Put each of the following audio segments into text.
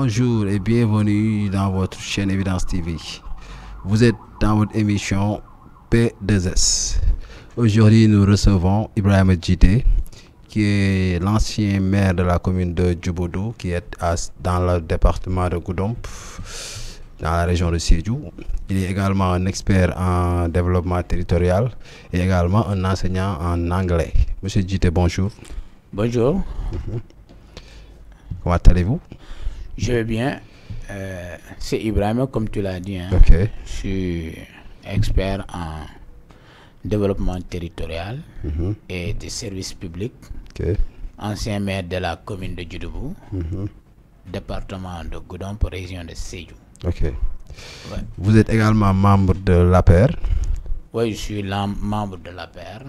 Bonjour et bienvenue dans votre chaîne Evidence TV. Vous êtes dans votre émission P2S. Aujourd'hui, nous recevons Ibrahima Djité, qui est l'ancien maire de la commune de Djobodo, qui est dans le département de Goudomp, dans la région de Sédhiou. Il est également un expert en développement territorial et également un enseignant en anglais. Monsieur Djité, bonjour. Bonjour. Comment allez-vous? Je vais bien. C'est Ibrahima, comme tu l'as dit. Hein. Ok. Je suis expert en développement territorial et des services publics. Ok. Ancien maire de la commune de Djobodo, département de Goudomp, région de Sédhiou. Ok. Ouais. Vous êtes également membre de l'APR. Oui, je suis membre de l'APR.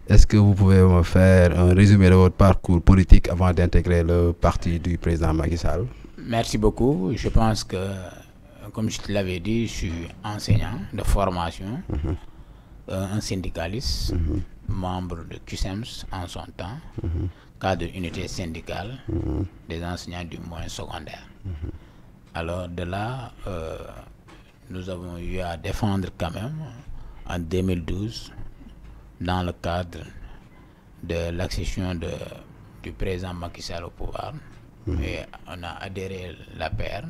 Est-ce que vous pouvez me faire un résumé de votre parcours politique avant d'intégrer le parti du président Macky Sall? Merci beaucoup. Je pense que, comme je te l'avais dit, je suis enseignant de formation, un syndicaliste, membre de QSEMS en son temps, cadre d'unité syndicale des enseignants du moyen secondaire. Alors de là, nous avons eu à défendre quand même en 2012, dans le cadre de l'accession du président Macky Sall au pouvoir, et on a adhéré à l'APR,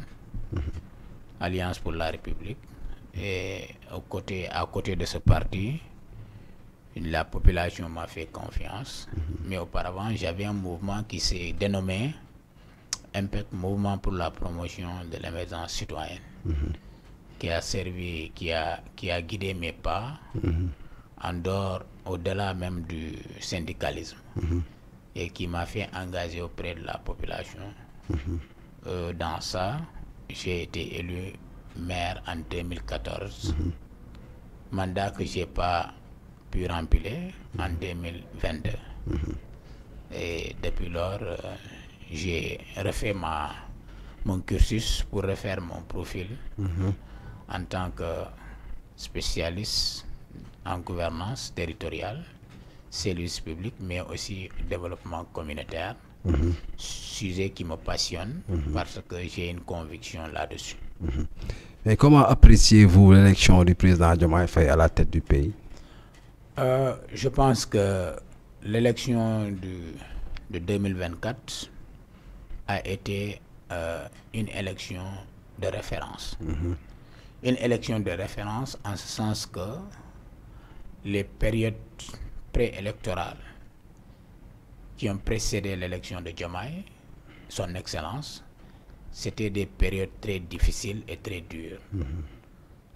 Alliance pour la République, et à côté de ce parti, la population m'a fait confiance. Mais auparavant, j'avais un mouvement qui s'est dénommé Impact Mouvement pour la promotion de l'émergence citoyenne, qui a servi, qui a guidé mes pas en dehors, au-delà même du syndicalisme, et qui m'a fait engager auprès de la population. Dans ça, j'ai été élu maire en 2014, mandat que je n'ai pas pu remplir en 2022. Et depuis lors, j'ai refait mon cursus pour refaire mon profil en tant que spécialiste en gouvernance territoriale, services publics, mais aussi développement communautaire, sujet qui me passionne parce que j'ai une conviction là-dessus. Mais comment appréciez-vous l'élection du président Diomaye Faye à la tête du pays? Je pense que l'élection de 2024 a été une élection de référence. Une élection de référence en ce sens que les périodes préélectorales qui ont précédé l'élection de Diomaye, son excellence, c'était des périodes très difficiles et très dures,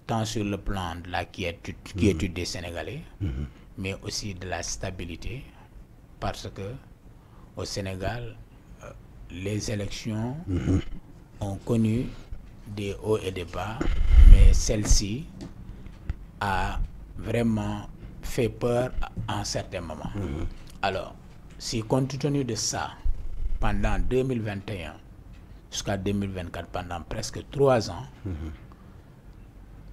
tant sur le plan de la quiétude des Sénégalais, mais aussi de la stabilité, parce que au Sénégal, les élections ont connu des hauts et des bas, mais celle-ci a vraiment fait peur à un certain moment. Alors, si compte tenu de ça, pendant 2021 jusqu'à 2024, pendant presque 3 ans,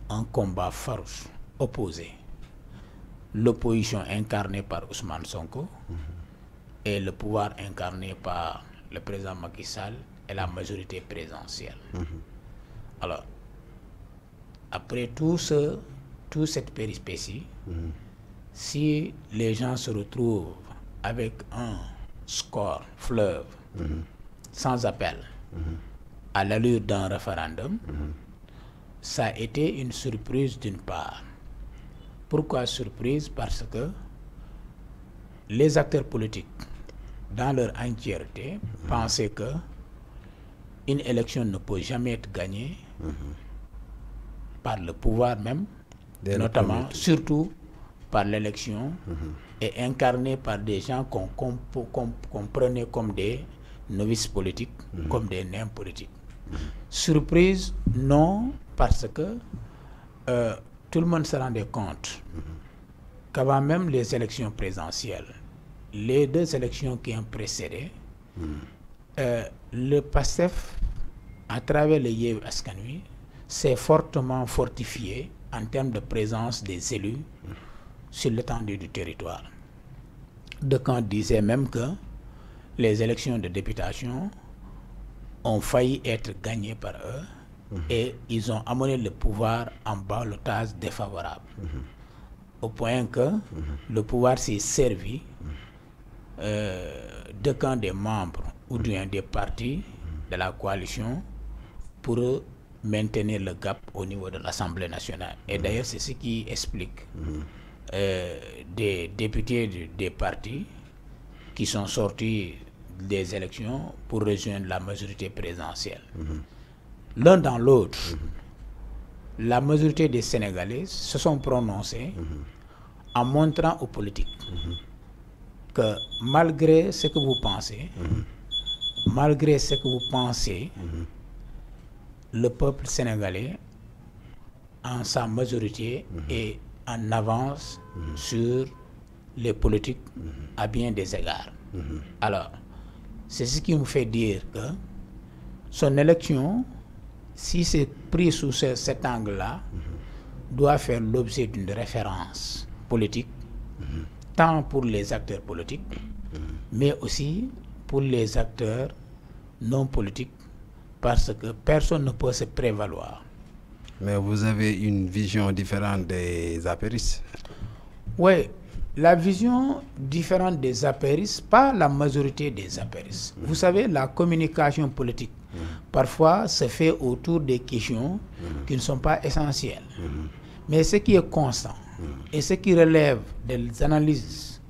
un combat farouche, opposé, l'opposition incarnée par Ousmane Sonko et le pouvoir incarné par le président Macky Sall et la majorité présidentielle. Alors, après toute cette péripétie, si les gens se retrouvent avec un score fleuve sans appel à l'allure d'un référendum, ça a été une surprise d'une part. Pourquoi surprise? Parce que les acteurs politiques, dans leur entièreté, pensaient que une élection ne peut jamais être gagnée par le pouvoir même, notamment, surtout par l'élection, et incarnée par des gens qu'on prenait comme des novices politiques, comme des nains politiques. Surprise, non, parce que tout le monde se rendait compte qu'avant même les élections présidentielles, les 2 élections qui ont précédé, le PASTEF, à travers le Yewwi Askan Wi, s'est fortement fortifié en termes de présence des élus sur l'étendue du territoire. Decan disait même que les élections de députation ont failli être gagnés par eux et ils ont amené le pouvoir en ballotage défavorable. Au point que le pouvoir s'est servi de camp des membres ou bien des partis de la coalition pour maintenir le gap au niveau de l'Assemblée nationale. Et d'ailleurs, c'est ce qui explique des députés des partis qui sont sortis des élections pour rejoindre la majorité présidentielle. L'un dans l'autre, la majorité des Sénégalais se sont prononcés en montrant aux politiques que malgré ce que vous pensez, malgré ce que vous pensez, le peuple sénégalais, en sa majorité, est en avance sur les politiques à bien des égards. Alors, c'est ce qui me fait dire que son élection, si c'est pris sous cet angle-là, doit faire l'objet d'une référence politique, tant pour les acteurs politiques, mais aussi pour les acteurs non politiques, parce que personne ne peut se prévaloir. Mais vous avez une vision différente des apéristes. Oui, la vision différente des apéristes, pas la majorité des apéristes. Vous savez, la communication politique, parfois, se fait autour des questions qui ne sont pas essentielles. Mais ce qui est constant et ce qui relève des analyses,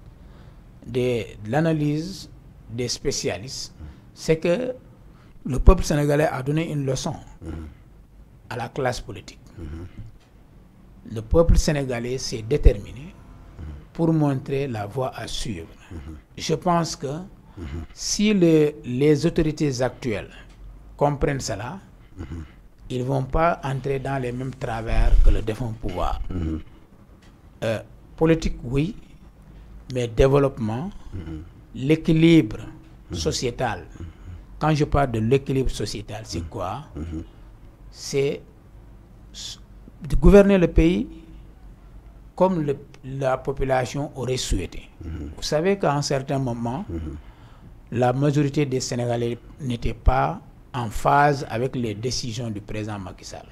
de l'analyse des spécialistes, c'est que le peuple sénégalais a donné une leçon à la classe politique. Le peuple sénégalais s'est déterminé pour montrer la voie à suivre. Je pense que si les autorités actuelles comprennent cela, ils ne vont pas entrer dans les mêmes travers que le défunt pouvoir. Politique, oui, mais développement, l'équilibre sociétal. Quand je parle de l'équilibre sociétal, c'est quoi? C'est de gouverner le pays comme la population aurait souhaité. Vous savez qu'à un certain moment, la majorité des Sénégalais n'étaient pas en phase avec les décisions du président Macky Sall.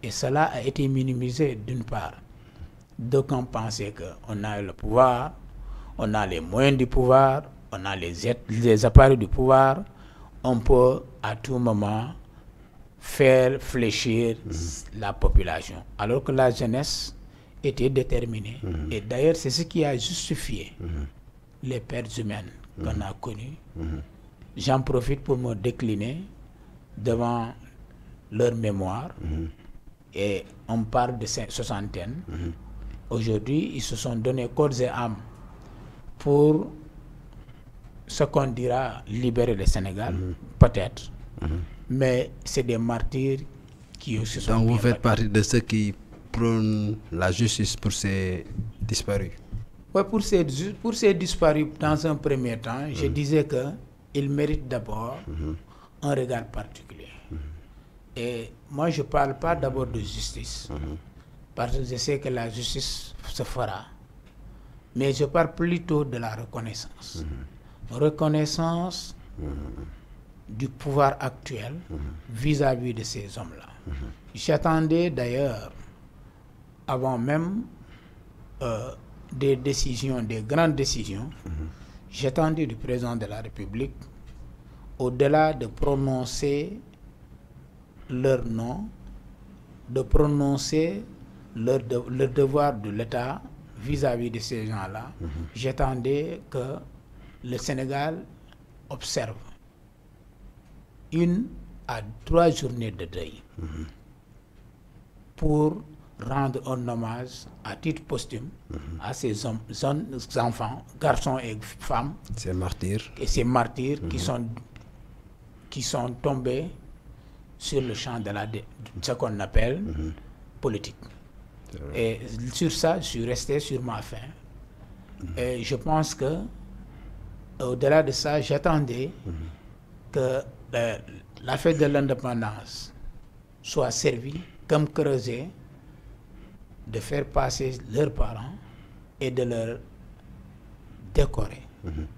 Et cela a été minimisé d'une part. D'aucuns pensaient qu'on a le pouvoir, on a les moyens du pouvoir, on a les appareils du pouvoir, on peut à tout moment faire fléchir la population. Alors que la jeunesse était déterminée. Et d'ailleurs, c'est ce qui a justifié les pertes humaines qu'on a connues. J'en profite pour me décliner devant leur mémoire. Et on parle de soixantaine. Aujourd'hui, ils se sont donné corps et âme pour ce qu'on dira libérer le Sénégal, peut-être. Mais c'est des martyrs qui se sont... Donc vous faites partie de ceux qui prônent la justice pour ces disparus. Oui, pour ces disparus, dans un premier temps, je disais qu'ils méritent d'abord un regard particulier. Et moi, je ne parle pas d'abord de justice, parce que je sais que la justice se fera. Mais je parle plutôt de la reconnaissance. Reconnaissance du pouvoir actuel vis-à-vis de ces hommes-là. J'attendais d'ailleurs, avant même des décisions, des grandes décisions, j'attendais du président de la République, au-delà de prononcer leur nom, de prononcer le devoir de l'État vis-à-vis de ces gens-là, j'attendais que le Sénégal observe 1 à 3 journées de deuil pour rendre un hommage à titre posthume à ces hommes, enfants, garçons et femmes, ces martyrs, qui sont tombés sur le champ de ce qu'on appelle politique. Et sur ça, je suis resté sur ma faim. Et je pense que au-delà de ça, j'attendais que la fête de l'indépendance soit servie comme creusée, de faire passer leurs parents et de leur décorer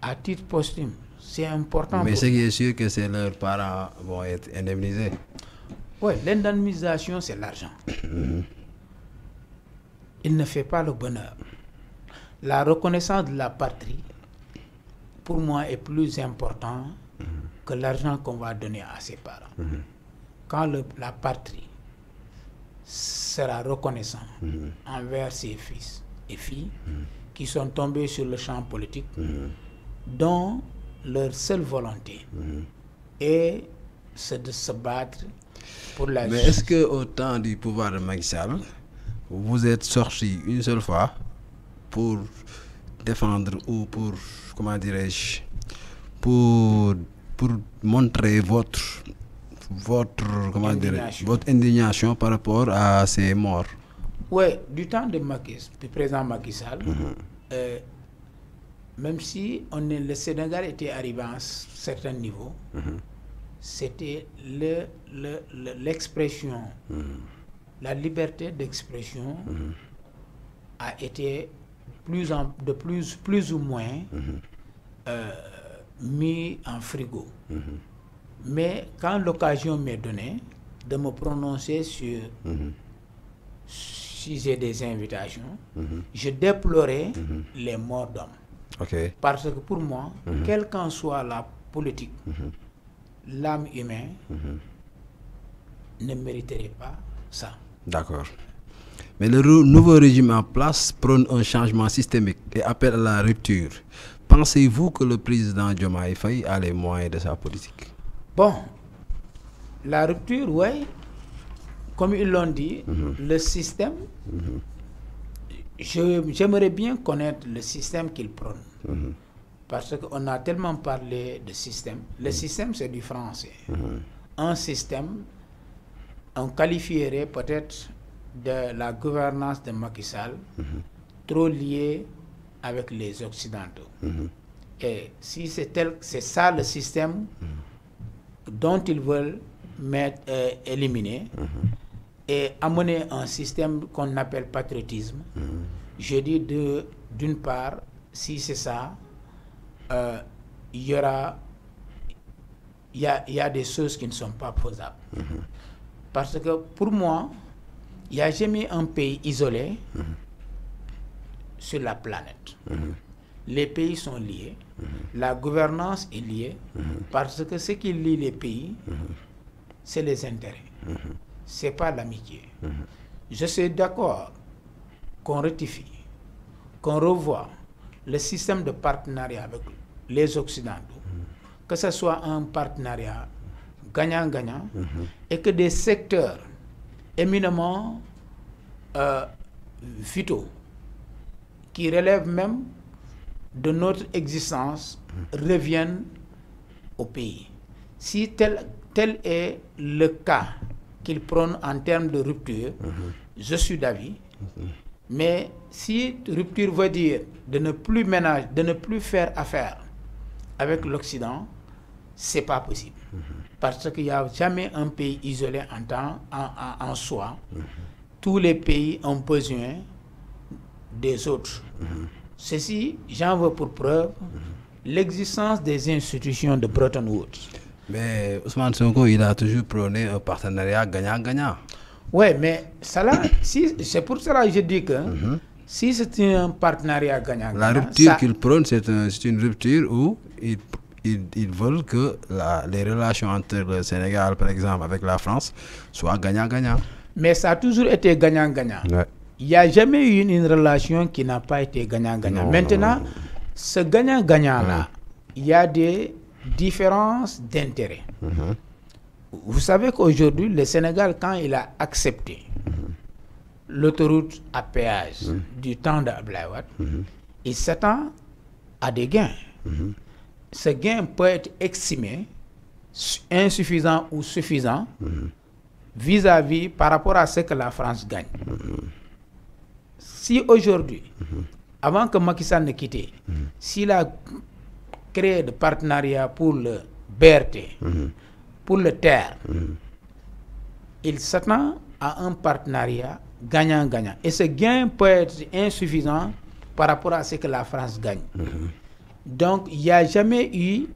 à titre posthume c'est important. Mais ce qui est sûr que c'est leurs parents vont être indemnisés. Oui, l'indemnisation, c'est l'argent. Il ne fait pas le bonheur. La reconnaissance de la patrie, pour moi, est plus important que l'argent qu'on va donner à ses parents. Quand la patrie sera reconnaissante envers ses fils et filles qui sont tombés sur le champ politique, dont leur seule volonté est de se battre pour la Mais justice. est-ce qu'au temps du pouvoir de Macky Sall, vous êtes sorti une seule fois pour défendre ou pour, comment dirais-je, pour montrer votre indignation par rapport à ces morts? Oui, du temps du président Macky Sall, même si le Sénégal était arrivé à un certain niveau, c'était l'expression, la liberté d'expression a été plus ou moins mis en frigo. Mais quand l'occasion m'est donnée de me prononcer sur si j'ai des invitations, je déplorais les morts d'hommes. Parce que pour moi, quelle qu'en soit la politique, l'âme humaine ne mériterait pas ça. D'accord. Mais le nouveau régime en place prône un changement systémique et appelle à la rupture. Pensez-vous que le président Diomaye Faye a les moyens de sa politique? Bon, la rupture, oui. Comme ils l'ont dit, le système, j'aimerais bien connaître le système qu'il prône. Parce qu'on a tellement parlé de système. Le système, c'est du français. Un système, on qualifierait peut-être de la gouvernance de Macky Sall, trop liée avec les Occidentaux. Et si c'est ça le système dont ils veulent éliminer, et amener un système qu'on appelle patriotisme, je dis d'une part, si c'est ça, il y a des choses qui ne sont pas faisables. Parce que pour moi, il n'y a jamais un pays isolé sur la planète. Les pays sont liés, la gouvernance est liée, parce que ce qui lie les pays, c'est les intérêts. Ce n'est pas l'amitié. Je suis d'accord qu'on rectifie, qu'on revoie le système de partenariat avec les Occidentaux, que ce soit un partenariat gagnant-gagnant, et que des secteurs éminemment vitaux, qui relèvent même de notre existence, reviennent au pays. Si tel est le cas qu'il prône en termes de rupture, je suis d'avis. Mais si rupture veut dire de ne plus faire affaire avec l'Occident, c'est pas possible. Parce qu'il n'y a jamais un pays isolé en soi. Tous les pays ont besoin des autres. Ceci, j'en veux pour preuve l'existence des institutions de Bretton Woods. Mais Ousmane Sonko, il a toujours prôné un partenariat gagnant-gagnant. Oui, mais c'est pour cela que je dis que si c'est un partenariat gagnant-gagnant... La rupture qu'il prône, c'est une rupture où ils veulent que les relations entre le Sénégal, par exemple, avec la France, soient gagnant-gagnant. Mais ça a toujours été gagnant-gagnant. Ouais. Il n'y a jamais eu une relation qui n'a pas été gagnant-gagnant. Maintenant, ce gagnant-gagnant-là, il y a des différences d'intérêts. Vous savez qu'aujourd'hui, le Sénégal, quand il a accepté l'autoroute à péage du temps d'Abdoulaye Wade, il s'attend à des gains. Ce gain peut être estimé insuffisant ou suffisant vis-à-vis par rapport à ce que la France gagne. Si aujourd'hui, avant que Macky Sall ne quitte, s'il a créé de partenariat pour le BRT, pour le TER, il s'attend à un partenariat gagnant-gagnant. Et ce gain peut être insuffisant par rapport à ce que la France gagne. Donc, il n'y a jamais eu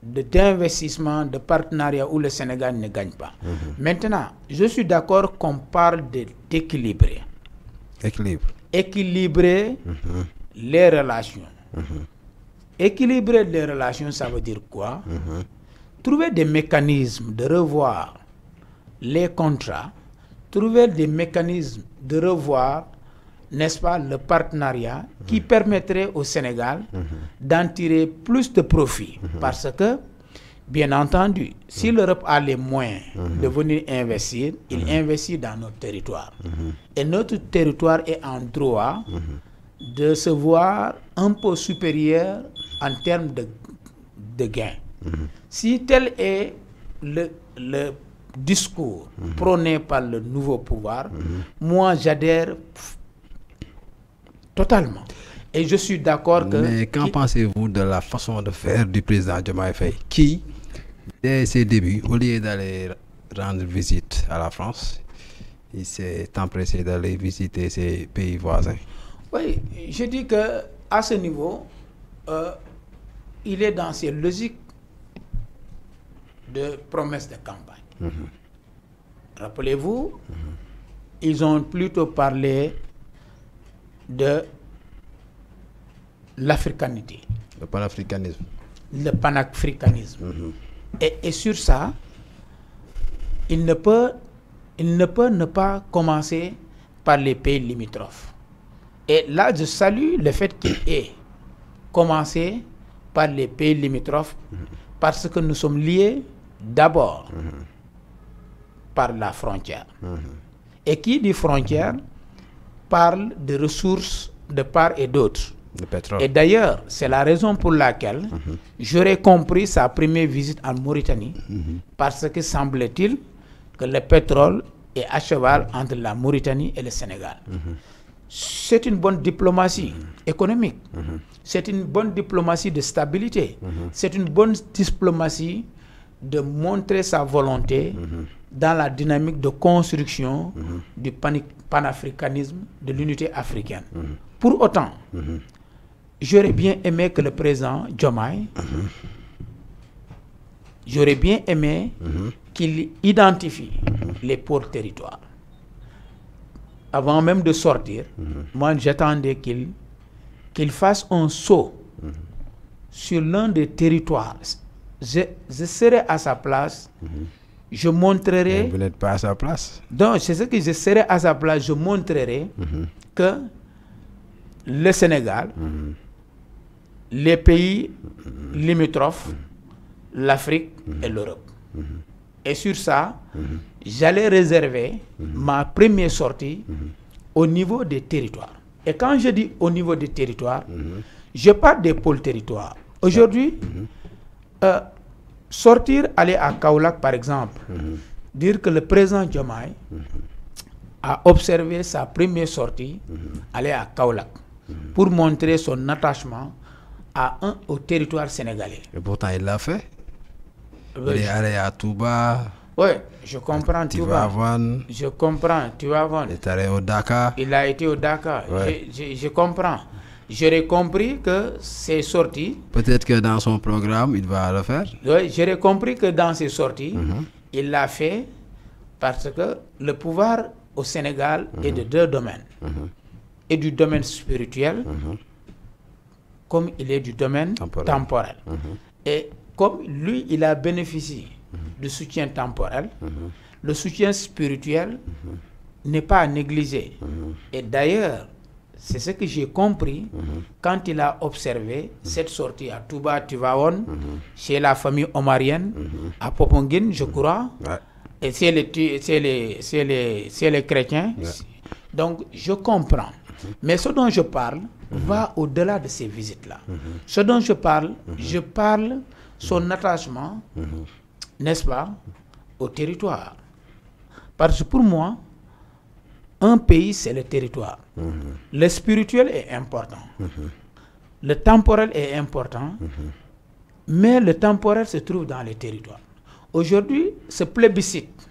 d'investissement, de partenariat où le Sénégal ne gagne pas. Maintenant, je suis d'accord qu'on parle d'équilibrer. Équilibrer les relations. Équilibrer les relations, ça veut dire quoi? Trouver des mécanismes de revoir les contrats, trouver des mécanismes de revoir, n'est-ce pas, le partenariat qui permettrait au Sénégal d'en tirer plus de profit. Parce que, bien entendu, si l'Europe a les moyens de venir investir, il investit dans notre territoire. Et notre territoire est en droit de se voir un peu supérieur en termes de gains. Si tel est le discours prôné par le nouveau pouvoir, moi j'adhère totalement. Et je suis d'accord que... Mais qu'en pensez-vous de la façon de faire du président Diomaye Faye, qui, dès ses débuts, au lieu d'aller rendre visite à la France, il s'est empressé d'aller visiter ses pays voisins? Oui, je dis que à ce niveau, il est dans ses logiques de promesses de campagne. Rappelez-vous, ils ont plutôt parlé de l'africanité. Le panafricanisme. Le panafricanisme. Et sur ça, il ne peut ne pas commencer par les pays limitrophes. Et là, je salue le fait qu'il ait commencé par les pays limitrophes parce que nous sommes liés d'abord par la frontière. Et qui dit frontière parle de ressources de part et d'autre. Le pétrole. Et d'ailleurs, c'est la raison pour laquelle j'aurais compris sa première visite en Mauritanie, parce que semble-t-il que le pétrole est à cheval entre la Mauritanie et le Sénégal. C'est une bonne diplomatie économique. C'est une bonne diplomatie de stabilité. C'est une bonne diplomatie de montrer sa volonté dans la dynamique de construction du panafricanisme, de l'unité africaine. Pour autant, j'aurais bien aimé que le président Diomaye, j'aurais bien aimé qu'il identifie les pôles territoires. Avant même de sortir, moi j'attendais qu'il fasse un saut sur l'un des territoires. Je serai à sa place, je montrerai... Vous n'êtes pas à sa place? Donc, c'est ce que je serai à sa place, je montrerai que le Sénégal, les pays limitrophes, l'Afrique et l'Europe. Et sur ça, j'allais réserver ma première sortie au niveau des territoires. Et quand je dis au niveau des territoires, je parle des pôles territoires. Aujourd'hui, sortir, aller à Kaolack par exemple, dire que le président Diomaye a observé sa première sortie, aller à Kaolack, pour montrer son attachement au territoire sénégalais. Et pourtant, il l'a fait. Il est allé à Touba. Oui, je comprends Touba. Je comprends, tu vas voir. Il est allé au Dakar. Il a été au Dakar. Ouais. Je comprends. J'aurais compris que ces sorties... Peut-être que dans son programme, il va le faire. Oui, j'aurais compris que dans ces sorties, il l'a fait parce que le pouvoir au Sénégal est de deux domaines. Et du domaine spirituel, comme il est du domaine temporel. Et comme lui, il a bénéficié du soutien temporel, le soutien spirituel n'est pas à négliger. Et d'ailleurs, c'est ce que j'ai compris quand il a observé cette sortie à Touba, Tivaouane, chez la famille omarienne, à Poponguine, je crois, et c'est les chrétiens. Donc, je comprends. Mais ce dont je parle va au-delà de ces visites-là. Ce dont je parle son attachement, n'est-ce pas, au territoire. Parce que pour moi, un pays, c'est le territoire. Le spirituel est important. Le temporel est important. Mais le temporel se trouve dans les territoires. Aujourd'hui, ce plébiscite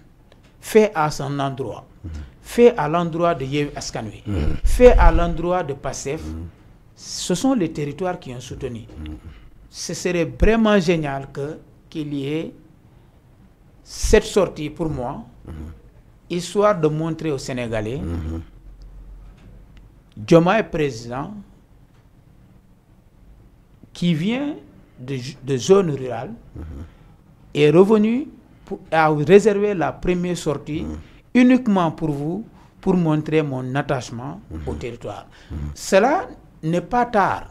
fait à son endroit, fait à l'endroit de Yewwi Askan Wi, fait à l'endroit de PASTEF, ce sont les territoires qui ont soutenu. ce serait vraiment génial qu'il y ait cette sortie pour moi, histoire de montrer aux Sénégalais, Diomaye président, qui vient de zone rurale, est revenu à réserver la première sortie uniquement pour vous, pour montrer mon attachement au territoire. Cela n'est pas tard.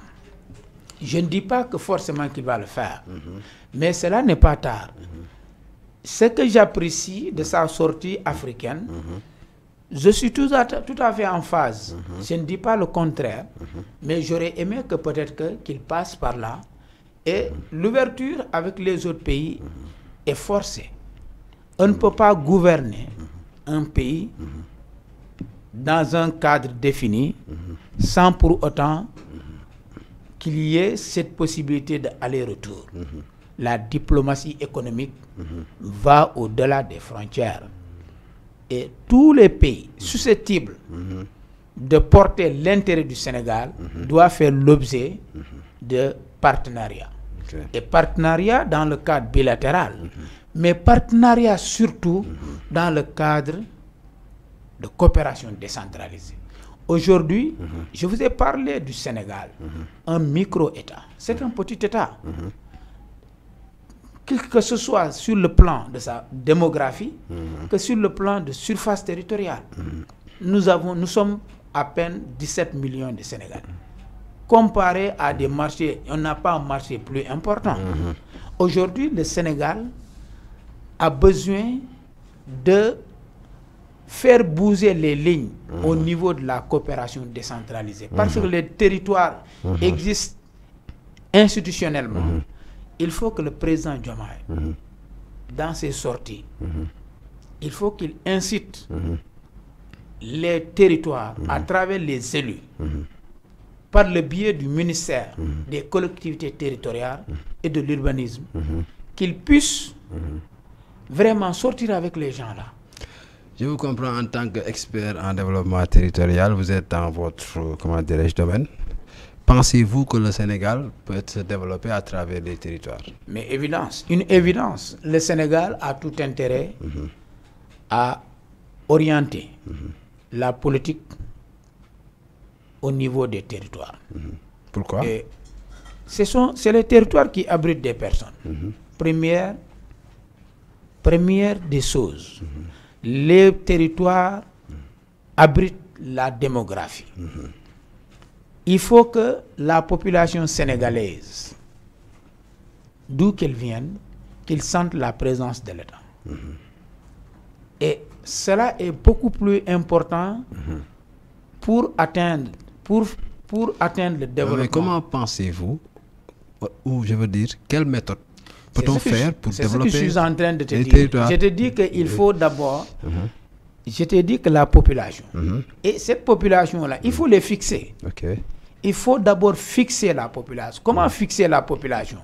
Je ne dis pas que forcément qu'il va le faire, mais cela n'est pas tard. Ce que j'apprécie de sa sortie africaine, je suis tout à fait en phase. Je ne dis pas le contraire, mais j'aurais aimé que peut-être qu'il passe par là. Et l'ouverture avec les autres pays est forcée. On ne peut pas gouverner un pays dans un cadre défini sans pour autant qu'il y ait cette possibilité d'aller-retour. La diplomatie économique va au-delà des frontières. Et tous les pays susceptibles de porter l'intérêt du Sénégal doivent faire l'objet de partenariats. Et partenariats dans le cadre bilatéral, mais partenariats surtout dans le cadre de coopération décentralisée. Aujourd'hui, je vous ai parlé du Sénégal, un micro-État. C'est un petit État. Que ce soit sur le plan de sa démographie, que sur le plan de surface territoriale. Nous sommes à peine 17 millions de Sénégalais. Comparé à des marchés, on n'a pas un marché plus important. Aujourd'hui, le Sénégal a besoin de faire bouger les lignes au niveau de la coopération décentralisée. Parce que les territoires existent institutionnellement. Il faut que le président Diomaye, dans ses sorties, il faut qu'il incite les territoires à travers les élus, par le biais du ministère des collectivités territoriales et de l'urbanisme, qu'ils puissent vraiment sortir avec les gens là. Je vous comprends en tant qu'expert en développement territorial, vous êtes dans votre, comment dirais-je, domaine. Pensez-vous que le Sénégal peut se développer à travers les territoires? Mais une évidence. Le Sénégal a tout intérêt à orienter la politique au niveau des territoires. Pourquoi? C'est les territoires qui abritent des personnes. Première des choses, les territoires abritent la démographie. Il faut que la population sénégalaise, d'où qu'elle vienne, qu'ils sentent la présence de l'État. Et cela est beaucoup plus important pour atteindre le développement. Mais comment pensez-vous, ou je veux dire, quelle méthode peut-on faire pour développer? C'est ce que je suis en train de te dire. Territoires. Je te dis qu'il faut d'abord, je te dis que la population, et cette population-là, il faut les fixer. Il faut d'abord fixer la population. Comment fixer la population?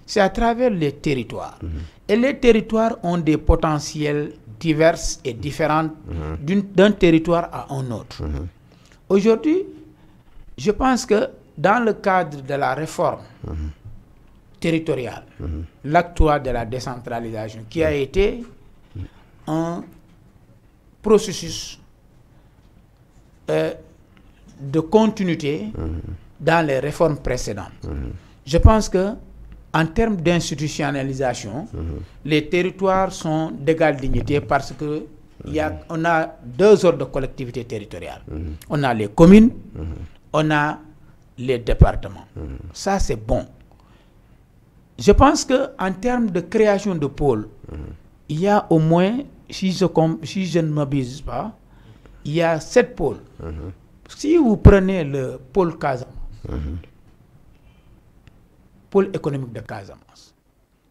C'est à travers les territoires. Et les territoires ont des potentiels divers et différents d'un territoire à un autre. Aujourd'hui, je pense que dans le cadre de la réforme territoriale, l'acte 3 de la décentralisation, qui a été un processus de continuité dans les réformes précédentes. Je pense que en termes d'institutionnalisation, les territoires sont d'égale dignité parce que on a deux ordres de collectivités territoriales. On a les communes, on a les départements. Ça, c'est bon. Je pense qu'en termes de création de pôles, il y a au moins, si je ne m'abuse pas, il y a 7 pôles. Si vous prenez le pôle Casamance, pôle économique de Casamance,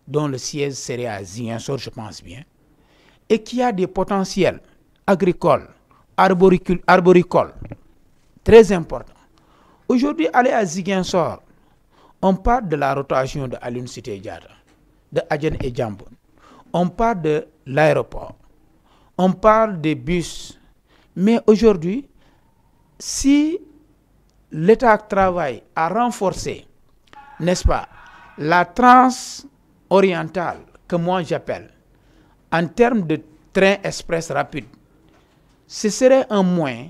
dont le siège serait à Ziguinchor, je pense bien, et qui a des potentiels agricoles, arboricoles, très importants. Aujourd'hui, aller à Ziguinchor, on parle de la rotation de Aline Sitoé Diatta, de Adjen et Djambon. On parle de l'aéroport. On parle des bus. Mais aujourd'hui, si l'État travaille à renforcer, n'est-ce pas, la trans-orientale, que moi j'appelle, en termes de train express rapide, ce serait un moyen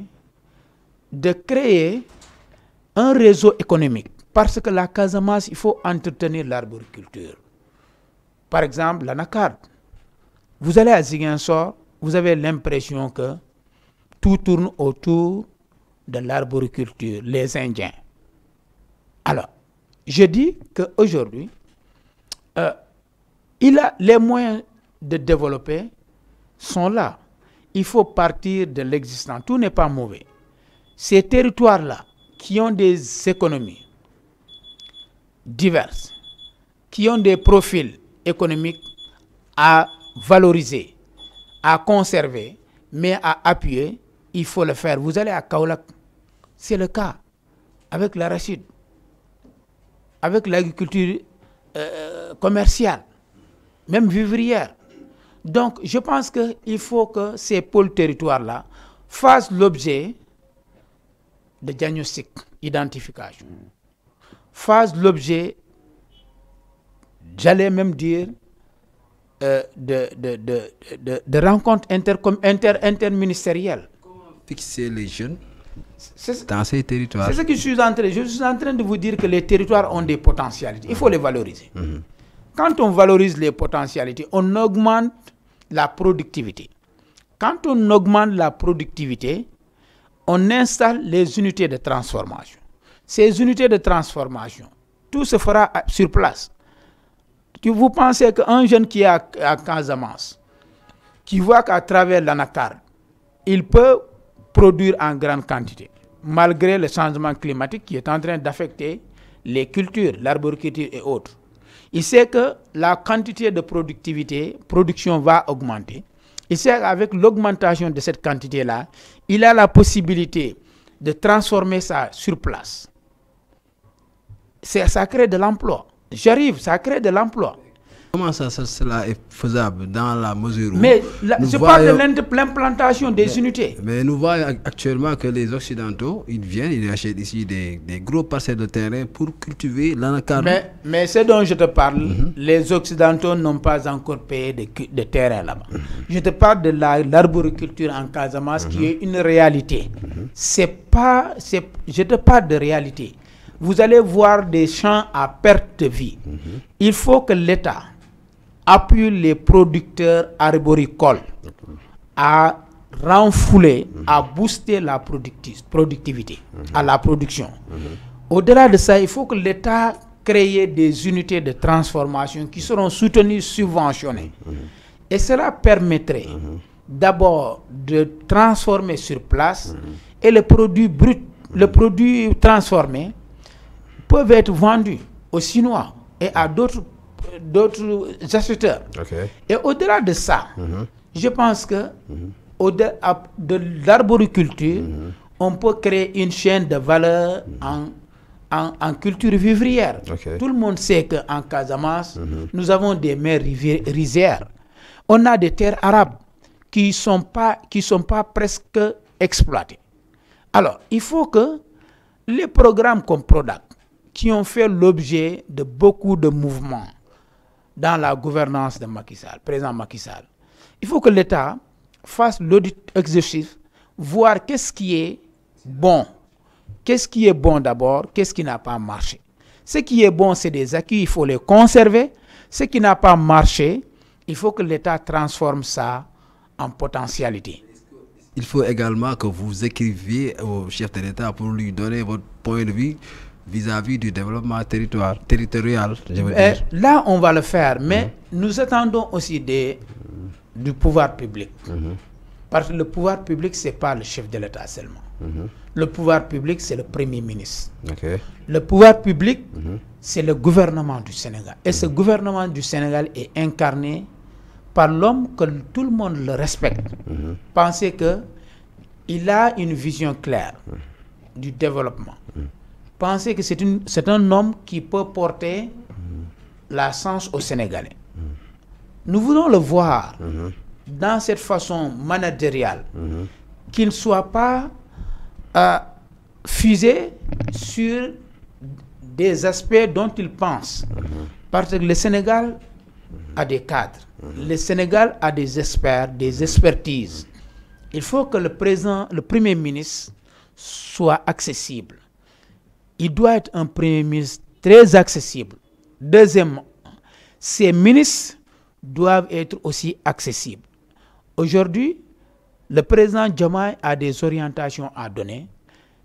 de créer un réseau économique. Parce que la Casamance, il faut entretenir l'arboriculture. Par exemple, l'anacarde. Vous allez à Ziguinchor, vous avez l'impression que tout tourne autour de l'arboriculture, les Indiens. Alors, je dis qu'aujourd'hui, les moyens de développer sont là. Il faut partir de l'existant. Tout n'est pas mauvais. Ces territoires-là, qui ont des économies diverses, qui ont des profils économiques à valoriser, à conserver, mais à appuyer, il faut le faire. Vous allez à Kaolack, c'est le cas avec l'arachide, avec l'agriculture commerciale, même vivrière. Donc, je pense qu'il faut que ces pôles territoires-là fassent l'objet de diagnostic, identification, fassent l'objet, j'allais même dire, de rencontres interministérielles. Comment fixer les jeunes dans ces territoires? C'est ce que je suis en train de vous dire, que les territoires ont des potentialités. Il faut les valoriser. Quand on valorise les potentialités, on augmente la productivité. Quand on augmente la productivité, on installe les unités de transformation. Ces unités de transformation, tout se fera sur place. Vous pensez qu'un jeune qui est à Casamance, qui voit qu'à travers l'anacarde, il peut produire en grande quantité, malgré le changement climatique qui est en train d'affecter les cultures, l'arboriculture et autres. Il sait que la quantité de production va augmenter. Il sait qu'avec l'augmentation de cette quantité-là, il a la possibilité de transformer ça sur place. Ça crée de l'emploi. Ça crée de l'emploi. Comment cela est faisable dans la mesure où... Mais je parle de l'implantation des unités. Mais nous voyons actuellement que les Occidentaux, ils achètent ici des gros parcelles de terrain pour cultiver l'anacarde. Mais ce dont je te parle, les Occidentaux n'ont pas encore payé de terrain là-bas. Je te parle de l'arboriculture en Casamance qui est une réalité. Je te parle de réalité. Vous allez voir des champs à perte de vie. Il faut que l'État appuie les producteurs arboricoles à renfouler, à booster la productivité, à la production. Au-delà de ça, il faut que l'État crée des unités de transformation qui seront soutenues, subventionnées. Et cela permettrait d'abord de transformer sur place et le produit brut, le produit transformé peuvent être vendus aux Chinois et à d'autres acheteurs. Et au-delà de ça, je pense que au-delà de l'arboriculture, on peut créer une chaîne de valeur en culture vivrière. Tout le monde sait qu'en Casamance, nous avons des mers rizières. On a des terres arabes qui sont pas presque exploitées. Alors, il faut que les programmes comme PRODAC, qui ont fait l'objet de beaucoup de mouvements dans la gouvernance de Macky Sall, président Macky Sall. Il faut que l'État fasse l'audit exhaustif, voir qu'est-ce qui est bon. Qu'est-ce qui est bon d'abord, qu'est-ce qui n'a pas marché. Ce qui est bon, c'est des acquis, il faut les conserver. Ce qui n'a pas marché, il faut que l'État transforme ça en potentialité. Il faut également que vous écriviez au chef de l'État pour lui donner votre point de vue vis-à-vis du développement territorial, je veux dire. Là, on va le faire, mais nous attendons aussi du pouvoir public. Parce que le pouvoir public, ce n'est pas le chef de l'État seulement. Le pouvoir public, c'est le Premier ministre. Le pouvoir public, c'est le gouvernement du Sénégal. Et ce gouvernement du Sénégal est incarné par l'homme que tout le monde le respecte. Pensez qu'il a une vision claire du développement. Pensez que c'est un homme qui peut porter la chance aux Sénégalais. Nous voulons le voir dans cette façon managériale, qu'il ne soit pas fusé sur des aspects dont il pense Parce que le Sénégal a des cadres. Le Sénégal a des experts, des expertises. Il faut que le Premier ministre soit accessible. Il doit être un Premier ministre très accessible. Deuxièmement, ces ministres doivent être aussi accessibles. Aujourd'hui, le président Diomaye a des orientations à donner,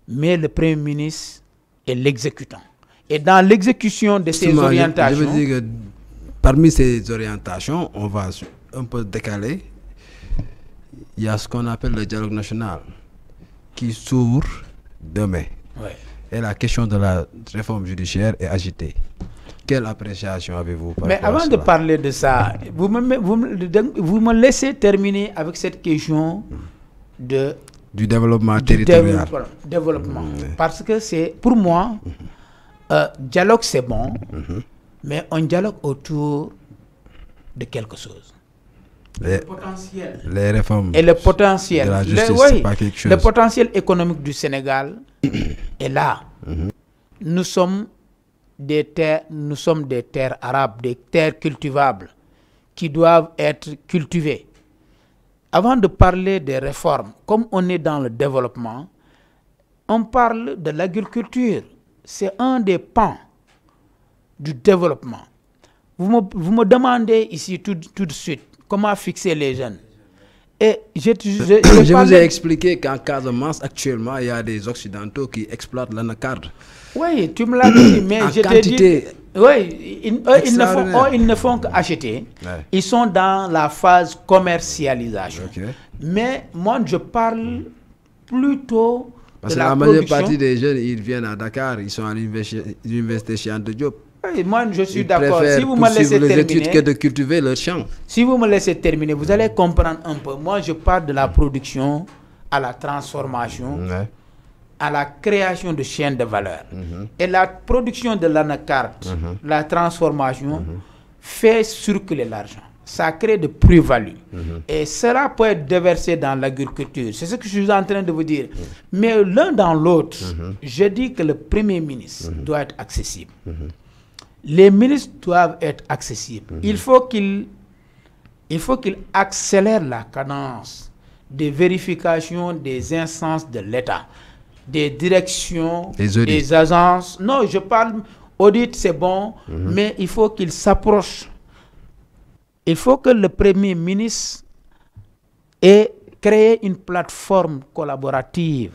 mais le Premier ministre est l'exécutant. Et dans l'exécution de ces orientations... Je veux dire que parmi ces orientations, on va un peu décaler. Il y a ce qu'on appelle le dialogue national qui s'ouvre demain. Ouais. Et la question de la réforme judiciaire est agitée. Quelle appréciation avez-vous par Mais rapport à avant de cela? parler de ça, vous me laissez terminer avec cette question du développement territorial. Développement. Parce que c'est, pour moi, dialogue c'est bon, mais on dialogue autour de quelque chose. Le potentiel. Les réformes et le potentiel. de la justice, c'est pas quelque chose. Le potentiel économique du Sénégal est là. Nous sommes des terres arabes, des terres cultivables qui doivent être cultivées. Avant de parler des réformes, comme on est dans le développement, on parle de l'agriculture. C'est un des pans du développement. Vous me demandez ici tout de suite comment fixer les jeunes. Et je vous ai expliqué qu'en Casamance, actuellement, il y a des Occidentaux qui exploitent l'anacarde. Oui, tu me l'as dit, mais en je t'ai quantité. dit... Oui, ils ne font qu'acheter. Ouais. Ils sont dans la phase commercialisation. Okay. Mais moi, je parle plutôt parce de la majeure partie des jeunes, ils viennent à Dakar, ils sont à l'université Cheikh Anta Diop. Oui, moi, je suis d'accord. Si vous me laissez les terminer, études que de cultiver leur champ. Si vous me laissez terminer, vous allez comprendre un peu. Moi, je parle de la production à la transformation, à la création de chaînes de valeur. Et la production de l'anacarde, la transformation, fait circuler l'argent. Ça crée de plus-value. Et cela peut être déversé dans l'agriculture. C'est ce que je suis en train de vous dire. Mais l'un dans l'autre, je dis que le Premier ministre doit être accessible. Les ministres doivent être accessibles. Il faut qu'il accélère la cadence de vérification des instances de l'État, des directions, des agences. Non, je parle audit, c'est bon, mais il faut qu'il s'approche. Il faut que le Premier ministre ait créé une plateforme collaborative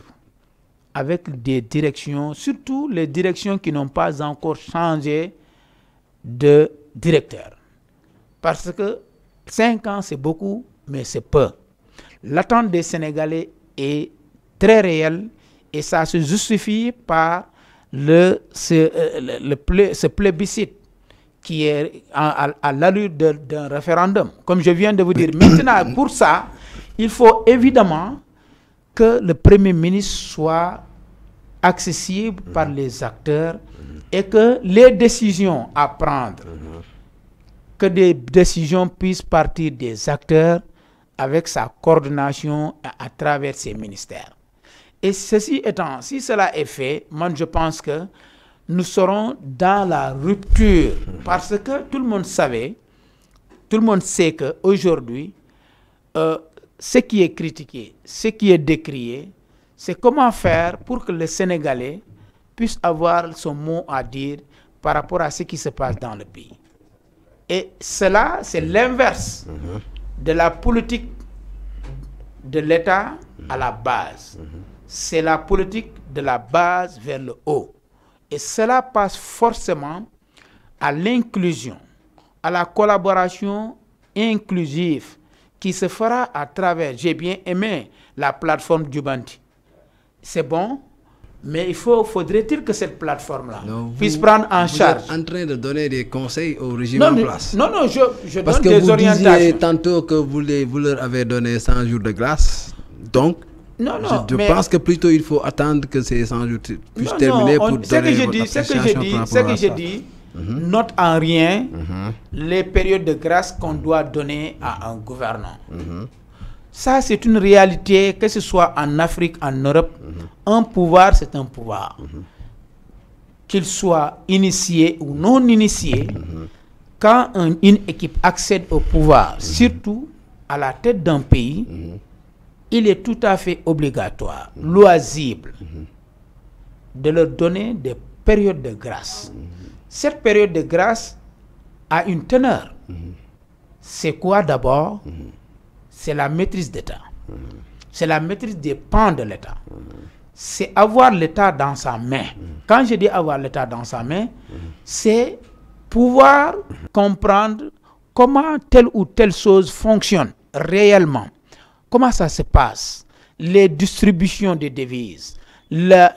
avec des directions, surtout les directions qui n'ont pas encore changé de directeur. Parce que 5 ans, c'est beaucoup, mais c'est peu. L'attente des Sénégalais est très réelle et ça se justifie par ce plébiscite qui est à l'allure d'un référendum, comme je viens de vous dire. Maintenant, pour ça, il faut évidemment que le Premier ministre soit accessible par les acteurs et que les décisions à prendre, que des décisions puissent partir des acteurs avec sa coordination à travers ses ministères. Et ceci étant, si cela est fait, moi je pense que nous serons dans la rupture parce que tout le monde sait qu'aujourd'hui, ce qui est critiqué, ce qui est décrié, c'est comment faire pour que le Sénégalais puisse avoir son mot à dire par rapport à ce qui se passe dans le pays. Et cela, c'est l'inverse de la politique de l'État à la base. C'est la politique de la base vers le haut. Et cela passe forcément à l'inclusion, à la collaboration inclusive qui se fera à travers, j'ai bien aimé la plateforme Djubanti. C'est bon, mais faudrait-il que cette plateforme-là puisse prendre en charge. Vous êtes en train de donner des conseils au régime en place. Non, je parce donne des orientations. Parce que vous disiez tantôt que vous leur avez donné 100 jours de grâce. Donc, je pense que plutôt il faut attendre que ces 100 jours puissent terminer pour donner ce que j'ai dit, note en rien les périodes de grâce qu'on doit donner à un gouvernant. Ça, c'est une réalité, que ce soit en Afrique, en Europe. Un pouvoir, c'est un pouvoir. Qu'il soit initié ou non initié, quand une équipe accède au pouvoir, surtout à la tête d'un pays, il est tout à fait obligatoire, loisible, de leur donner des périodes de grâce. Cette période de grâce a une teneur. C'est quoi d'abord? C'est la maîtrise d'État. C'est la maîtrise des pans de l'État. C'est avoir l'État dans sa main. Quand je dis avoir l'État dans sa main, c'est pouvoir comprendre comment telle ou telle chose fonctionne réellement. Comment ça se passe? Les distributions des devises, le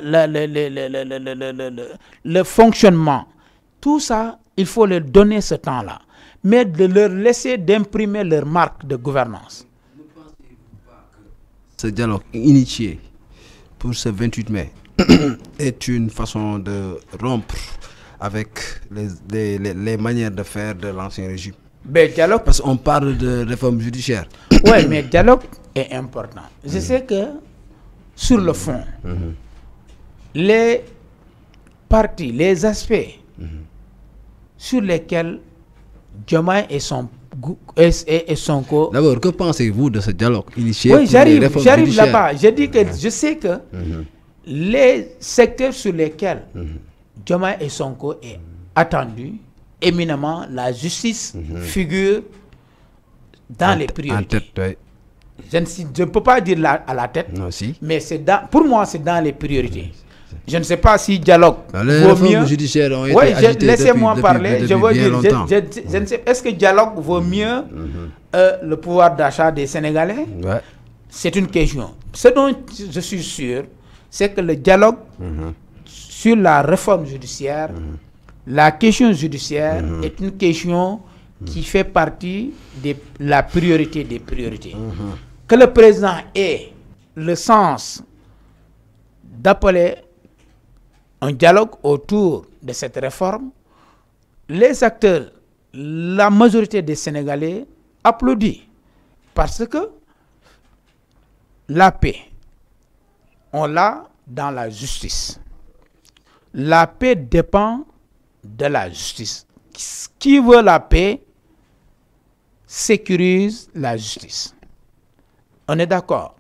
fonctionnement, tout ça, il faut leur donner ce temps-là. Mais de leur laisser d'imprimer leur marque de gouvernance. Ne pensez-vous pas que ce dialogue initié pour ce 28 mai est une façon de rompre avec les manières de faire de l'ancien régime? Mais dialogue, parce qu'on parle de réforme judiciaire. Oui, mais dialogue est important. Je sais que sur le fond, les parties, les aspects sur lesquels Diomaye et Sonko... D'abord, que pensez-vous de ce dialogue initié? Oui, j'arrive là-bas. Je sais que les secteurs sur lesquels Diomaye et Sonko est attendu, éminemment, la justice figure dans les priorités. En tête, oui. Je ne peux pas dire à la tête, non, si. mais pour moi, c'est dans les priorités. Je ne sais pas si dialogue vaut mieux. Judiciaires ont été laissez-moi parler. Depuis je veux dire, je ne sais. Est-ce que dialogue vaut mieux le pouvoir d'achat des Sénégalais? Ouais. C'est une question. Ce dont je suis sûr, c'est que le dialogue sur la réforme judiciaire, la question judiciaire est une question qui fait partie de la priorité des priorités. Que le président ait le sens d'appeler un dialogue autour de cette réforme, les acteurs, la majorité des Sénégalais applaudissent parce que la paix, on l'a dans la justice. La paix dépend de la justice. Qui veut la paix sécurise la justice. On est d'accord.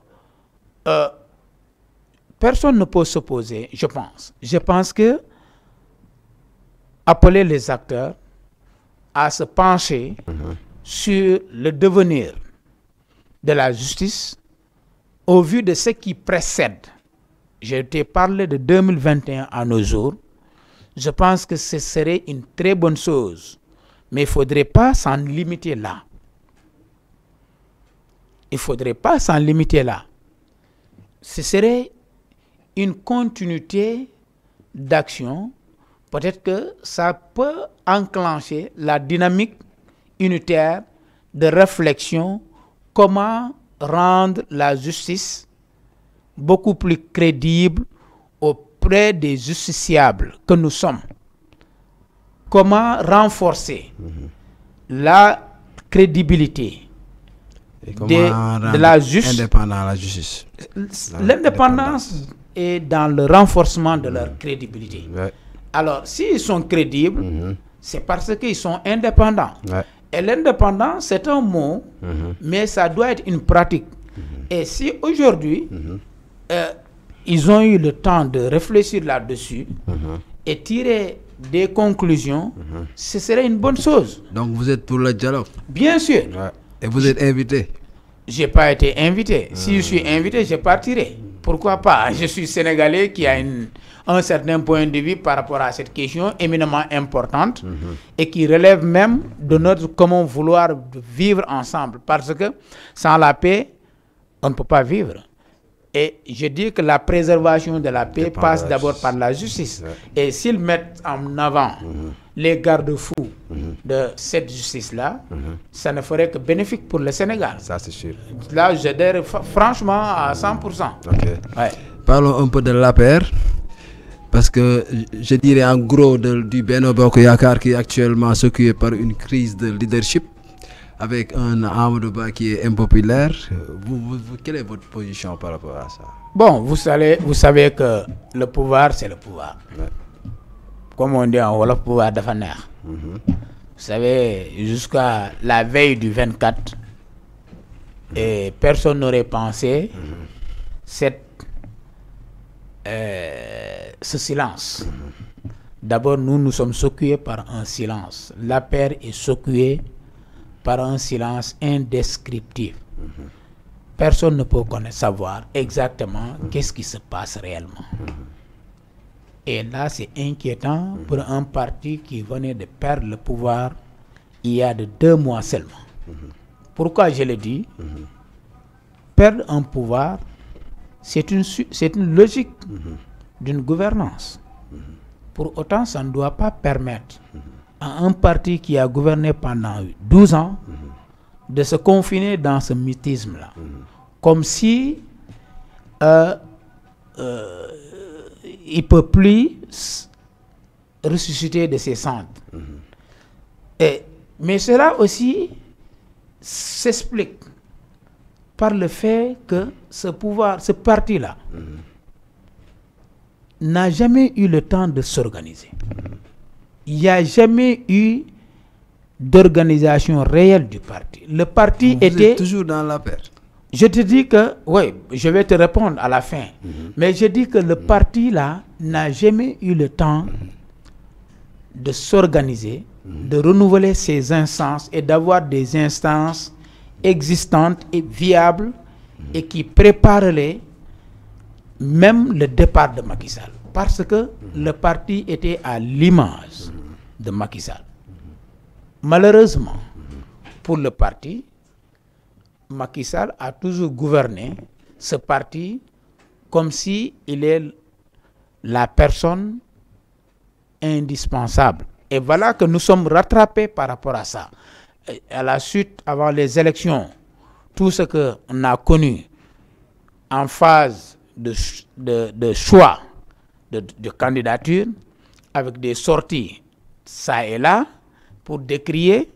Personne ne peut s'opposer, je pense. Je pense que appeler les acteurs à se pencher sur le devenir de la justice au vu de ce qui précède. J'ai été parlé de 2021 à nos jours. Je pense que ce serait une très bonne chose. Mais il ne faudrait pas s'en limiter là. Il ne faudrait pas s'en limiter là. Ce serait une continuité d'action. Peut-être que ça peut enclencher la dynamique unitaire de réflexion. Comment rendre la justice beaucoup plus crédible auprès des justiciables que nous sommes. Comment renforcer la crédibilité de la justice. Indépendant la justice. L'indépendance est dans le renforcement de leur crédibilité. Ouais. Alors, s'ils sont crédibles, c'est parce qu'ils sont indépendants. Ouais. Et l'indépendance, c'est un mot, mais ça doit être une pratique. Et si aujourd'hui, ils ont eu le temps de réfléchir là-dessus et tirer des conclusions, ce serait une bonne chose. Donc vous êtes pour le dialogue? Bien sûr. Ouais. Et vous êtes invité? Je n'ai pas été invité. Si je suis invité, je partirai. Pourquoi pas? Je suis Sénégalais qui a un certain point de vue par rapport à cette question éminemment importante et qui relève même de notre comment vouloir vivre ensemble. Parce que sans la paix, on ne peut pas vivre. Et je dis que la préservation de la paix passe d'abord par la justice. Et s'ils mettent en avant les garde-fous de cette justice-là, ça ne ferait que bénéfique pour le Sénégal. Ça, c'est sûr. Là, j'adhère franchement à 100%. Okay. Ouais. Parlons un peu de l'APR. Parce que je dirais en gros du Benno Bokk Yakaar qui est actuellement secoué par une crise de leadership avec un Amadou Ba qui est impopulaire. Quelle est votre position par rapport à ça? Bon, vous savez que le pouvoir, c'est le pouvoir. Ouais. Comme on dit en Wolof, pouvoir dafa neex. savez, jusqu'à la veille du 24, et personne n'aurait pensé ce silence. D'abord, nous sommes secoués par un silence. L'APR est secoué par un silence indescriptible. Personne ne peut savoir exactement qu'est-ce qui se passe réellement. Et là, c'est inquiétant pour un parti qui venait de perdre le pouvoir il y a de 2 mois seulement. Pourquoi je le dis? Perdre un pouvoir, c'est une logique d'une gouvernance. Pour autant, ça ne doit pas permettre à un parti qui a gouverné pendant 12 ans de se confiner dans ce mythisme-là. Comme si il ne peut plus ressusciter de ses cendres. Mais cela aussi s'explique par le fait que ce parti-là n'a jamais eu le temps de s'organiser. Il n'y a jamais eu d'organisation réelle du parti. Le parti était... êtes toujours dans la paire. Je te dis que... Oui, je vais te répondre à la fin. Mais je dis que le parti-là n'a jamais eu le temps de s'organiser, de renouveler ses instances et d'avoir des instances existantes et viables et qui prépareraient même le départ de Macky Sall. Parce que le parti était à l'image de Macky Sall. Malheureusement, pour le parti, Macky Sall a toujours gouverné ce parti comme si il est la personne indispensable. Et voilà que nous sommes rattrapés par rapport à ça. Et à la suite, avant les élections, tout ce qu'on a connu en phase de choix de candidature, avec des sorties ça et là, pour décrier,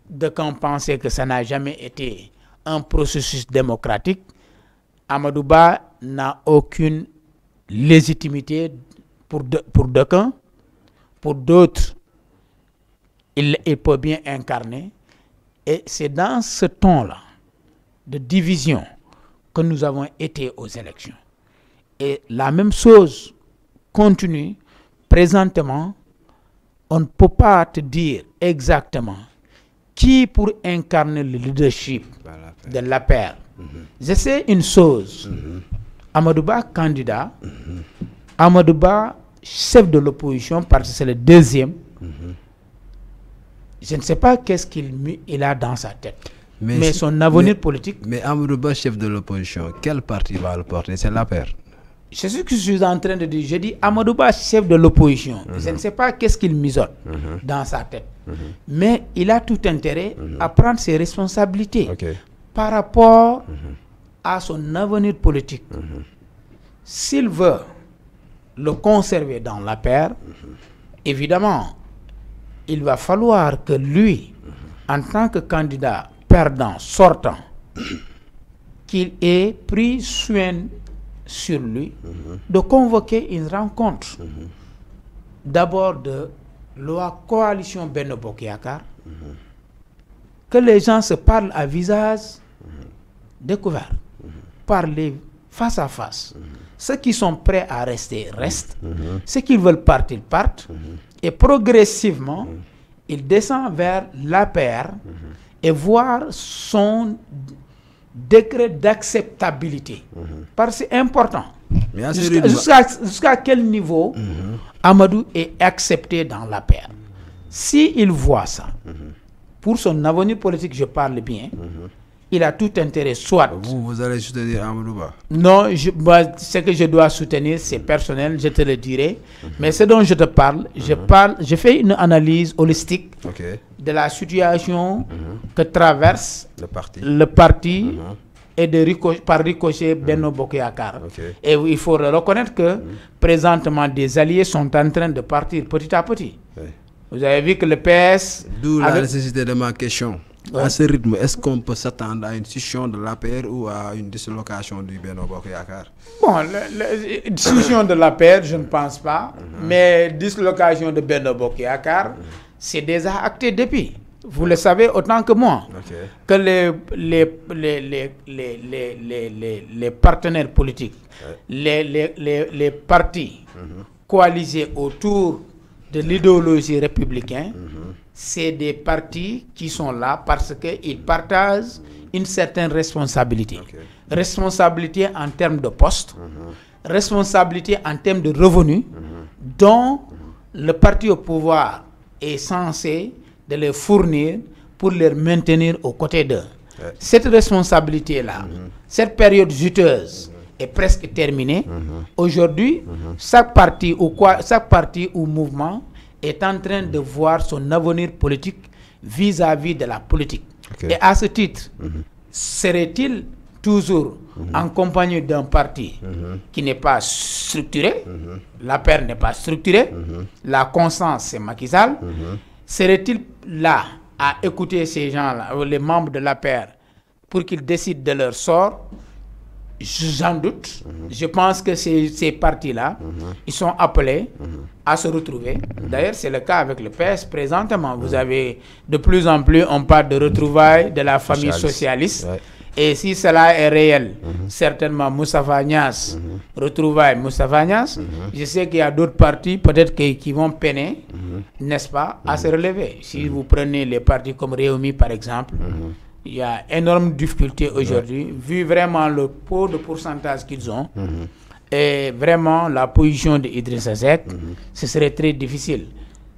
de qu'on pensait que ça n'a jamais été un processus démocratique, Amadou Ba n'a aucune légitimité pour d'aucuns, pour d'autres, il peut bien incarner. Et c'est dans ce ton-là de division que nous avons été aux élections. Et la même chose continue présentement. On ne peut pas te dire exactement qui pour incarner le leadership de l'APR. Je sais une chose. Amadou Ba candidat, Amadou Ba chef de l'opposition parce que c'est le deuxième. Je ne sais pas qu'est-ce qu'il a dans sa tête. Mais son avenir politique... Mais Amadou Ba chef de l'opposition, quel parti va le porter? C'est l'APR. C'est ce que je suis en train de dire. Je dis Amadou Ba chef de l'opposition. Je ne sais pas qu'est-ce qu'il mijote dans sa tête. Mais il a tout intérêt à prendre ses responsabilités par rapport à son avenir politique. S'il veut le conserver dans l'APR, évidemment, il va falloir que lui, en tant que candidat perdant, sortant, qu'il ait pris soin sur lui de convoquer une rencontre. D'abord de la coalition Benno Bokk Yakaar, que les gens se parlent à visage découvert, parler face à face. Ceux qui sont prêts à rester, restent. Ceux qui veulent partir, partent. Et progressivement, il descend vers l'APR et voir son décret d'acceptabilité. Parce que c'est important. Jusqu'à quel niveau Amadou est accepté dans l'APR. S'il voit ça, pour son avenir politique, je parle bien, il a tout intérêt, soit... Vous allez soutenir Amadou Ba? Non, ce que je dois soutenir, c'est personnel, je te le dirai. Mais ce dont je te parle, je fais une analyse holistique de la situation que traverse le parti et par ricochet Benno Bokk Yakaar. Et il faut reconnaître que présentement, des alliés sont en train de partir petit à petit. Vous avez vu que le PS... D'où la nécessité de ma question. À ce rythme, est-ce qu'on peut s'attendre à une scission de l'APR ou à une dislocation du Benno Bokk Yakaar? Bon, la scission de l'APR, je ne pense pas. Mais dislocation de Benno Bokk Yakaar, c'est déjà acté depuis. Vous le savez autant que moi, que les partenaires politiques, les partis coalisés autour de l'idéologie républicaine, c'est des partis qui sont là parce qu'ils partagent une certaine responsabilité. Responsabilité en termes de postes, responsabilité en termes de revenus, dont le parti au pouvoir est censé de les fournir pour les maintenir aux côtés d'eux. Cette responsabilité-là, cette période juteuse est presque terminée. Aujourd'hui, chaque parti ou mouvement est en train de voir son avenir politique vis-à-vis de la politique. Et à ce titre, serait-il toujours en compagnie d'un parti qui n'est pas structuré, la paire n'est pas structurée, la constance c'est Macky Sall, serait-il là à écouter ces gens-là, les membres de la paire, pour qu'ils décident de leur sort? J'en doute. Je pense que ces partis-là, ils sont appelés à se retrouver. D'ailleurs, c'est le cas avec le PS présentement. Vous avez de plus en plus, on parle de retrouvailles de la famille socialiste. Et si cela est réel, certainement Moustapha Niasse, retrouvailles Moustapha Niasse, je sais qu'il y a d'autres partis peut-être qui vont peiner, n'est-ce pas, à se relever. Si vous prenez les partis comme Réumi par exemple, il y a énorme difficulté aujourd'hui, vu vraiment le pot de pourcentage qu'ils ont, et vraiment la position d'Idrissa Seck, ce serait très difficile.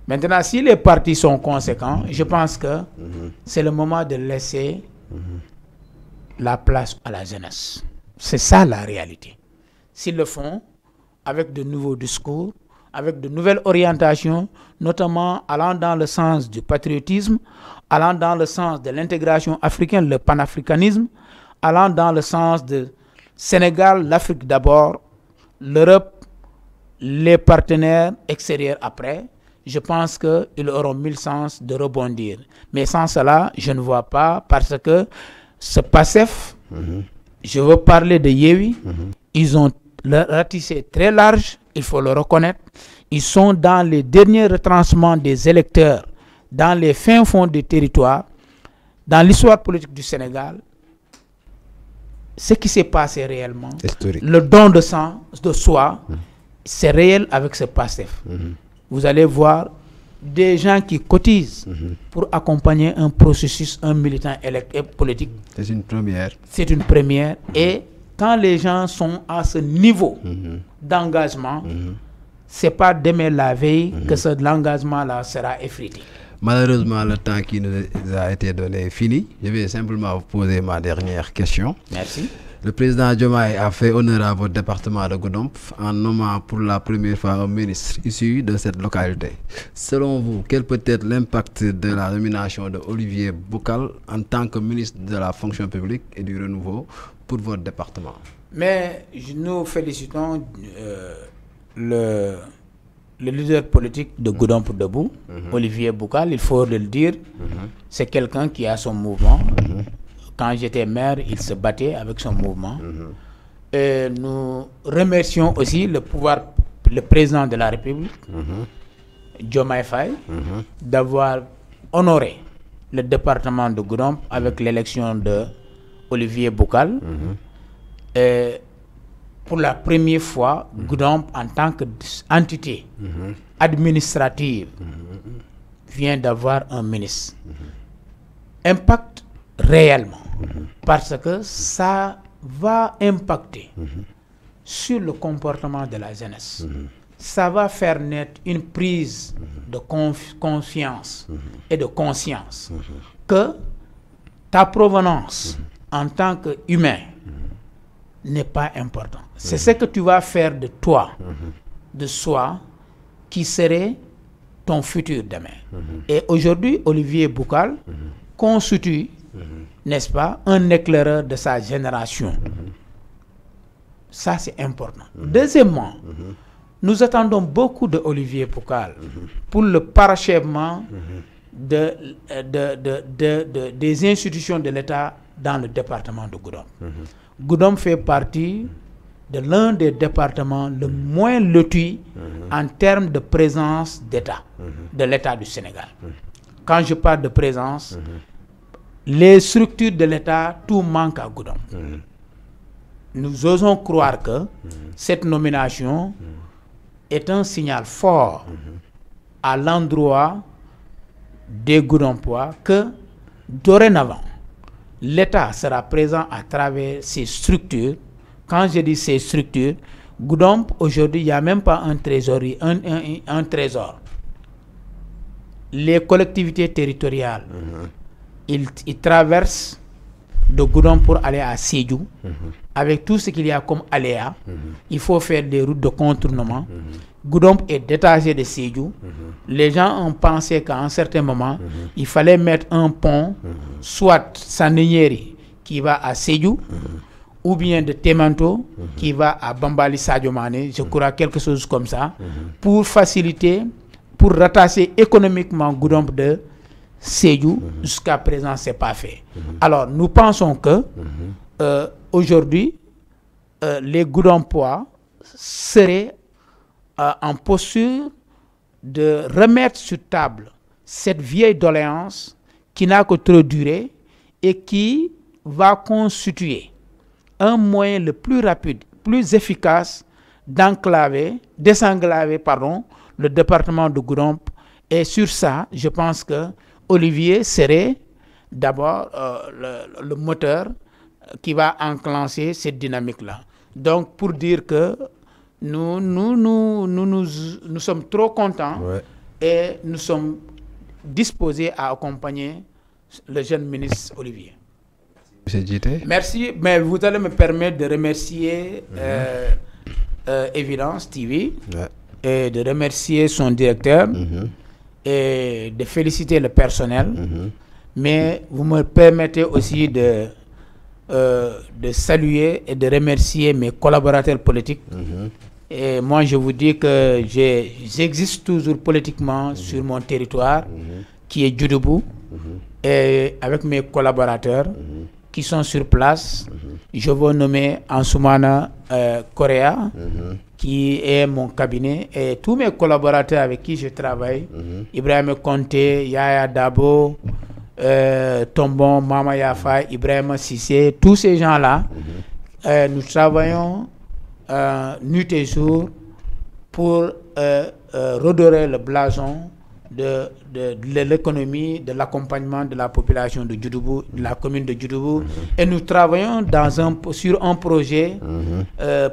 Maintenant, si les partis sont conséquents, je pense que c'est le moment de laisser la place à la jeunesse. C'est ça la réalité. S'ils le font avec de nouveaux discours, avec de nouvelles orientations, notamment allant dans le sens du patriotisme, allant dans le sens de l'intégration africaine, le panafricanisme, allant dans le sens de Sénégal, l'Afrique d'abord, l'Europe, les partenaires extérieurs après, je pense qu'ils auront mille chances de rebondir. Mais sans cela, je ne vois pas, parce que ce PASTEF, je veux parler de Yewwi, ils ont ratissé très large, il faut le reconnaître. Ils sont dans les derniers retranchements des électeurs, dans les fins fonds des territoires, dans l'histoire politique du Sénégal. Ce qui s'est passé réellement, le don de sang, de soi, c'est réel avec ce PASTEF. Vous allez voir des gens qui cotisent pour accompagner un processus, un militant politique. C'est une première. C'est une première. Et quand les gens sont à ce niveau d'engagement, c'est pas demain la veille que cet engagement-là sera effrité. Malheureusement, le temps qui nous a été donné est fini. Je vais simplement vous poser ma dernière question. Merci. Le président Diomaye a fait honneur à votre département de Goudomp en nommant pour la première fois un ministre issu de cette localité. Selon vous, quel peut être l'impact de la nomination de Olivier Boucal en tant que ministre de la fonction publique et du renouveau pour votre département? Mais nous félicitons le leader politique de Goudomp Debout, Olivier Boucal, il faut le dire, c'est quelqu'un qui a son mouvement. Quand j'étais maire, il se battait avec son mouvement. Et nous remercions aussi le président de la République, Diomaye Faye, d'avoir honoré le département de Goudomp avec l'élection de Olivier Boucal. Et pour la première fois, Goudomp, en tant qu'entité administrative, vient d'avoir un ministre. Impact réellement, parce que ça va impacter sur le comportement de la jeunesse. Ça va faire naître une prise de confiance et de conscience que ta provenance en tant qu'humain n'est pas important. C'est ce que tu vas faire de toi, de soi, qui serait ton futur demain. Et aujourd'hui, Olivier Boucal constitue, n'est-ce pas, un éclaireur de sa génération. Ça, c'est important. Deuxièmement, nous attendons beaucoup de Olivier Boucal pour le parachèvement des institutions de l'État dans le département de Goudomp. Goudomp fait partie de l'un des départements le moins loti en termes de présence d'État, de l'État du Sénégal. Quand je parle de présence, les structures de l'État, tout manque à Goudomp. Nous osons croire que cette nomination est un signal fort à l'endroit des Goudompois que dorénavant, l'État sera présent à travers ces structures. Quand je dis ces structures, Goudomp, aujourd'hui, il n'y a même pas un trésorier, un trésor. Les collectivités territoriales, ils traversent de Goudomp pour aller à Sédhiou. Avec tout ce qu'il y a comme aléa, il faut faire des routes de contournement. Goudomp est détaché de Sédhiou. Les gens ont pensé qu'à un certain moment, il fallait mettre un pont, soit Sandiniéry qui va à Sédhiou, ou bien de Témanto qui va à Bambali Sadio Mané, je crois quelque chose comme ça, pour faciliter, pour rattacher économiquement Goudomp de Sédhiou. Jusqu'à présent, ce n'est pas fait. Alors, nous pensons que aujourd'hui, les Goudompois seraient en posture de remettre sur table cette vieille doléance qui n'a que trop duré et qui va constituer un moyen le plus rapide, plus efficace désenclaver le département de Goudomp. Et sur ça, je pense que Olivier serait d'abord le moteur qui va enclencher cette dynamique-là. Donc, pour dire que nous sommes trop contents et nous sommes disposés à accompagner le jeune ministre Olivier. Merci, mais vous allez me permettre de remercier Evidence TV et de remercier son directeur et de féliciter le personnel. Mais vous me permettez aussi de saluer et de remercier mes collaborateurs politiques. Et moi, je vous dis que j'existe toujours politiquement sur mon territoire, qui est Djoudjoubou, et avec mes collaborateurs qui sont sur place. Je veux nommer Ansoumana Correa, qui est mon cabinet, et tous mes collaborateurs avec qui je travaille, Ibrahim Konté, Yaya Dabo, Tombon, Mama Yafa, Ibrahim Sissé, tous ces gens-là, nous travaillons nuit et jour pour redorer le blason de l'économie, de l'accompagnement de la population de Djoudjoubou, de la commune de Djoudjoubou. Et nous travaillons sur un projet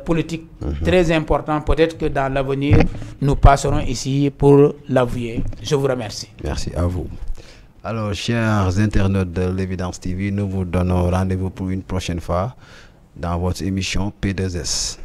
politique très important. Peut-être que dans l'avenir, nous passerons ici pour l'avouer. Je vous remercie. Merci à vous. Alors, chers internautes de l'Evidence TV, nous vous donnons rendez-vous pour une prochaine fois dans votre émission P2S.